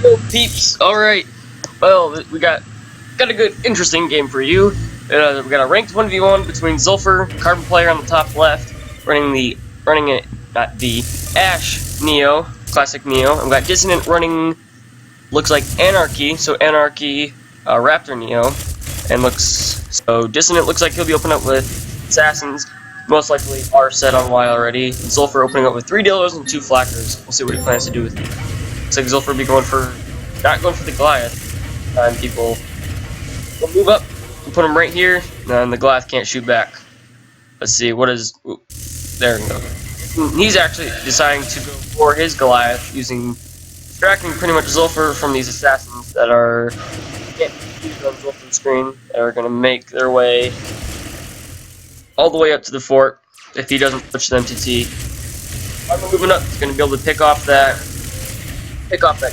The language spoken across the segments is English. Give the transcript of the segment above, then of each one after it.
Yo, peeps. All right. Well, we got a good, interesting game for you. We got a ranked 1v1 between ZULFUR, Carbon Player on the top left, running it, not the Ash Neo, classic Neo. And we got Dissonant running, looks like Anarchy, so Anarchy, Raptor Neo, and Dissonant looks like he'll be opening up with Assassins. Most likely are set on Y already. ZULFUR opening up with 3 dealers and 2 flackers. We'll see what he plans to do with these. Looks like ZULFUR will be not going for the Goliath. And people will move up and put him right here, and the Goliath can't shoot back. Let's see, there we go. He's actually deciding to go for his Goliath, distracting pretty much ZULFUR from these assassins that are getting used on ZULFUR's screen, that are going to make their way all the way up to the fort if he doesn't push them to T. I'm moving up, he's going to be able to pick off that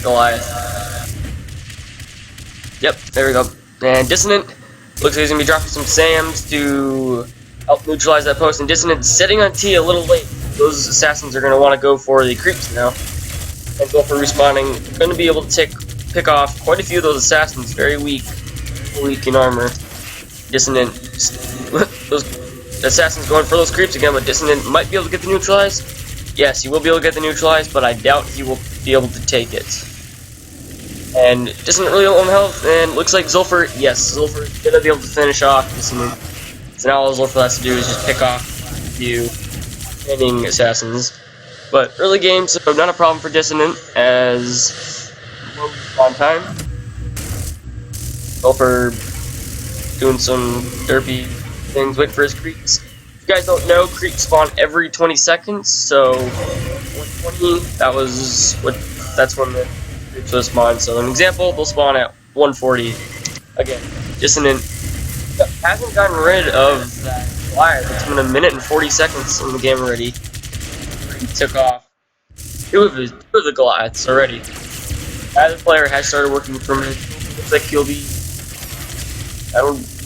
Goliath. Yep, there we go. And Dissonant looks like he's going to be dropping some SAMs to help neutralize that post. And Dissonant setting on T a little late. Those assassins are going to want to go for the creeps now. And ZULFUR respawning, going to be able to pick off quite a few of those assassins. Very weak in armor. Dissonant, those assassins going for those creeps again, but Dissonant might be able to get the neutralize. Yes, he will be able to get the neutralize, but I doubt he will be able to take it. And Dissonant really low on health, and looks like ZULFUR, yes, ZULFUR is going to be able to finish off Dissonant. So now all ZULFUR has to do is just pick off a few remaining assassins. But early game, so not a problem for Dissonant, as low respawn time. ZULFUR doing some derpy things, waiting for his creeps. If you guys don't know, creeps spawn every 20 seconds, so 120, that's when the creeps will spawn. So an example, they'll spawn at 140. Again, Dissonant hasn't gotten rid of that Goliath. It's been a minute and 40 seconds in the game already. He took off two of the Goliaths already. As a player has started working from it. Looks like he'll be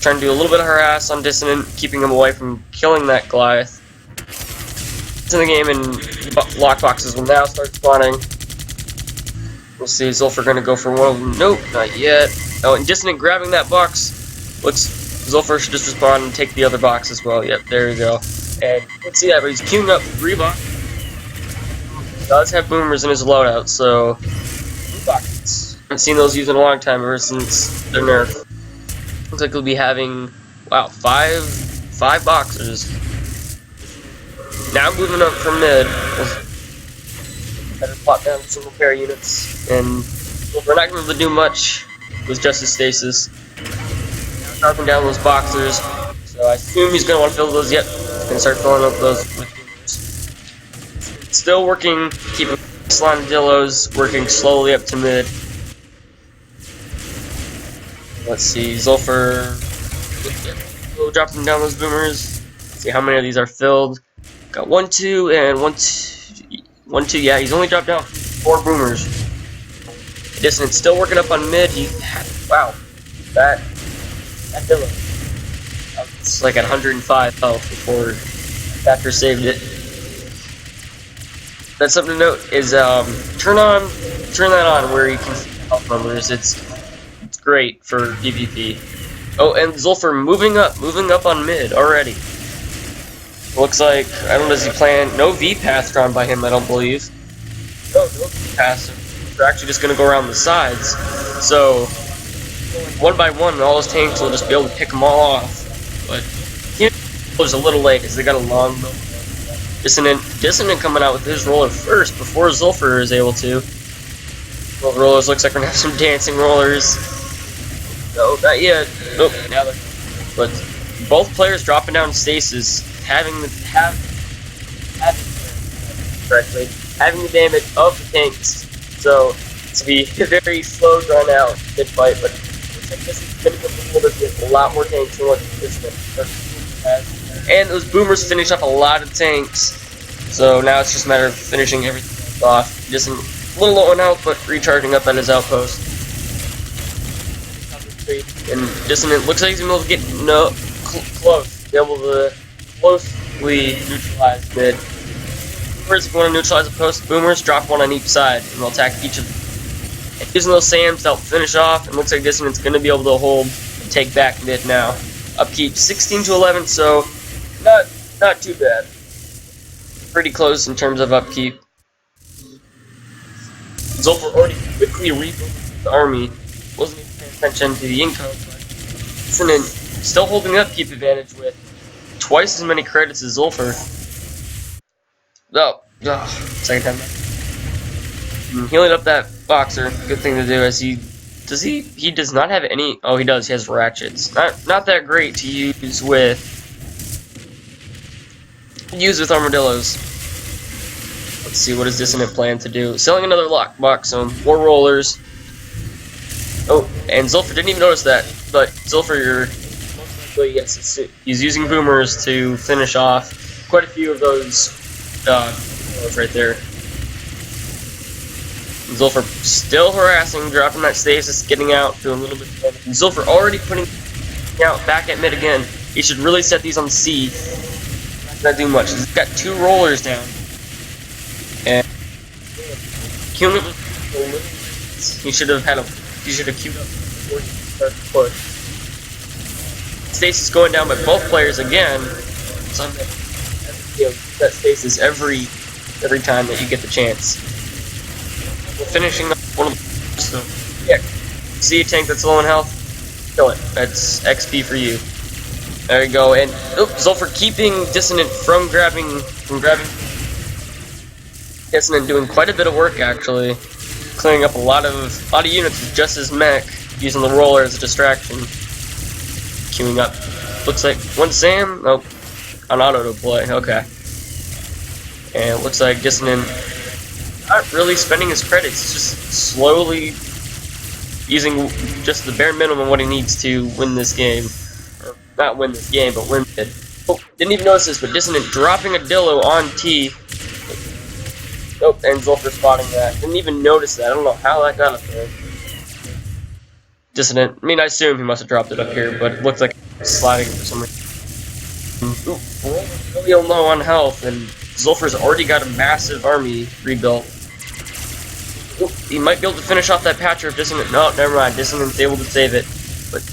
trying to do a little bit of harass on Dissonant, keeping him away from killing that Goliath. It's in the game, and lockboxes will now start spawning. We'll see, ZULFUR going to go for one of them. Nope, not yet. Oh, and Dissonant grabbing that box. Looks ZULFUR should just respawn and take the other box as well. Yep, there you go. And let's see that, but he's queuing up 3 boxes. He does have boomers in his loadout, so 3 boxes. I haven't seen those used in a long time, ever since their nerf. Looks like he'll be having, wow, 5 boxers. Now moving up from mid. Better plot down some repair units, and we're not going to be able to do much with just his stasis. Now dropping down those boxers, so I assume he's going to want to fill those. Yep, he's going to start filling up those with boomers. Still working, keeping this line of Dillos, working slowly up to mid. Let's see, ZULFUR, dropping down those boomers. See how many of these are filled. Got 1, 2, and 1, 2. Yeah, he's only dropped down 4 boomers. Dissonant still working up on mid. Wow, that Dillo. It's like at 105 health before Factor saved it. That's something to note is turn that on where you can see health numbers. It's great for PvP. Oh, and ZULFUR moving up on mid already. Looks like, I don't know, does he plan, no V-path drawn by him, I don't believe. No V-path, they're actually just going to go around the sides. So, one by one, all his tanks will just be able to pick them all off. But, he was a little late, because they got a long build. Dissonant coming out with his roller first, before ZULFUR is able to. Well, the rollers looks like we're going to have some dancing rollers. No, not yet. Nope, now they're... But both players dropping down stasis, having the damage of the tanks. So to be a very slow, drawn out mid fight, but looks like this is going to be able to get a lot more tanks than what this has. And those boomers finish up a lot of tanks. So now it's just a matter of finishing everything off. Just a little low on health, but recharging up at his outpost. And Dissonant looks like he's going to be able to get close. Be able to closely neutralize mid. Boomers, if you want to neutralize a post, boomers, drop one on each side, and they'll attack each of them. Using those SAMs to help finish off, and looks like Dissonant's going to be able to hold and take back mid now. Upkeep 16 to 11, so not too bad. Pretty close in terms of upkeep. ZULFUR already quickly rebuilt the army. Wasn't even paying attention to the income, but Dissonant still holding the upkeep advantage with twice as many credits as ZULFUR. Second time back. Healing up that boxer, good thing to do. As he does not have any. Oh, he does. He has ratchets. Not that great to use with armadillos. Let's see, what does Dissonant plan to do? Selling another lockbox, so more rollers. Oh, and ZULFUR didn't even notice that, but ZULFUR, yes, he's using boomers to finish off quite a few of those right there. ZULFUR still harassing, dropping that stasis, getting out, doing a little bit of damage. ZULFUR already putting out back at mid again. He should really set these on C. Not do much. He's got 2 rollers down. And he should have queued up before he started to push. Stasis going down by both players again. So that stasis every time that you get the chance. We're finishing up one of the yeah. See a tank that's low in health? Kill it. That's XP for you. There you go. And ZULFUR keeping Dissonant from grabbing Dissonant doing quite a bit of work actually. Clearing up a lot of units with just his mech, using the roller as a distraction. Queuing up. Looks like one SAM. Oh, on auto deploy. Okay. And it looks like Dissonant not really spending his credits, just slowly using just the bare minimum what he needs to win this game. Or not win this game, but win it. Oh, didn't even notice this, but Dissonant dropping a Dillo on T. Oh, and ZULFUR spotting that. Didn't even notice that. I don't know how that got up there. Dissonant. I mean, I assume he must have dropped it up here, but it looked like sliding for some reason. Ooh, really low on health, and ZULFUR's already got a massive army rebuilt. Ooh, he might be able to finish off that patcher if Dissonant. No, never mind. Dissonant's able to save it, but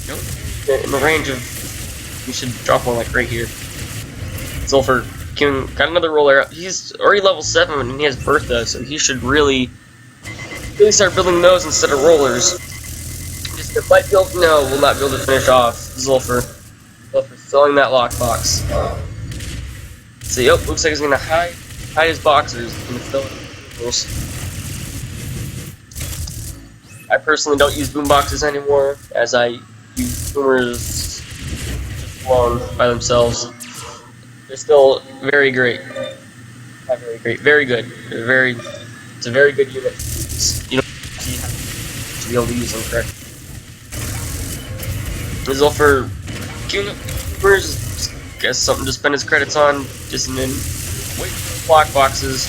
in the range of. We should drop one like right here. ZULFUR got another roller. He's already level 7 and he has Bertha, so he should really start building those instead of rollers. Just might be able to, no, will not be able to finish off ZULFUR. ZULFUR filling that lockbox. So yep, looks like he's gonna hide his boxers and fill it with boomers. I personally don't use boomboxes anymore, as I use boomers alone by themselves. They're still very great. Not very great. Very good. It's a very good unit. You don't have to be able to use them correctly. ZULFUR queuing up boomers. Guess something to spend his credits on. Dissonant. Wait for block boxes.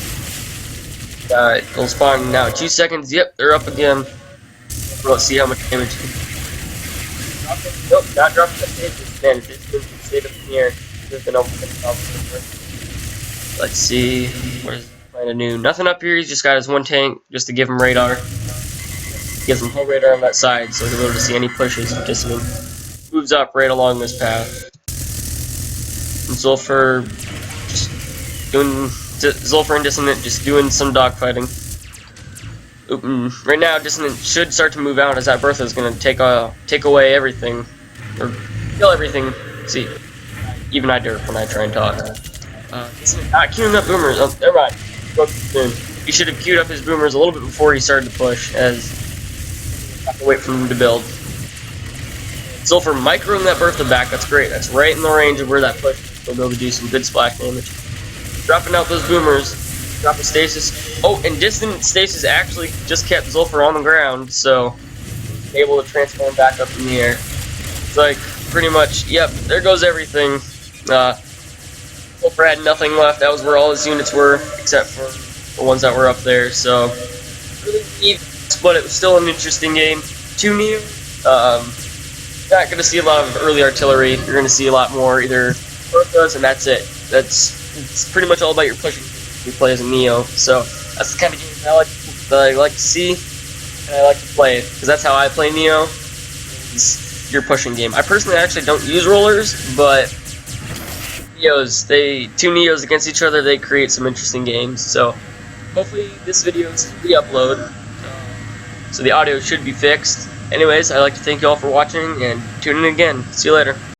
They'll spawn now. 2 seconds. Yep, they're up again. Let's see how much damage. Nope, not dropping the stage. Man, it's stayed up in the air. Let's see. Where's kind of new? Nothing up here. He's just got his one tank just to give him radar. Gives him whole radar on that side, so he'll be able to see any pushes if Dissonant moves up right along this path. And ZULFUR and Dissonant just doing some dogfighting. Right now, Dissonant should start to move out as that Bertha is going to take away everything or kill everything. Let's see. Even I derp when I try and talk. Queuing up boomers. Oh, never mind. He should have queued up his boomers a little bit before he started to push, as I have to wait for him to build. ZULFUR microing that Bertha back. That's great. That's right in the range of where that push is. He'll be able to do some good splash damage. Dropping out those boomers. Dropping stasis. Oh, and Dissonant stasis actually just kept ZULFUR on the ground, so able to transform back up in the air. It's like pretty much, yep, there goes everything. ZULFUR had nothing left. That was where all his units were, except for the ones that were up there. So, really even, but it was still an interesting game. 2 Neo. Not going to see a lot of early artillery. You're going to see a lot more either Berthas, and that's it. It's pretty much all about your pushing. You play as a Neo. So that's the kind of game I like to see. and I like to play it because that's how I play Neo. It's your pushing game. I personally actually don't use rollers, but two Neos against each other, they create some interesting games. So hopefully this video is re-upload, so the audio should be fixed. Anyways, I'd like to thank you all for watching and tune in again. See you later.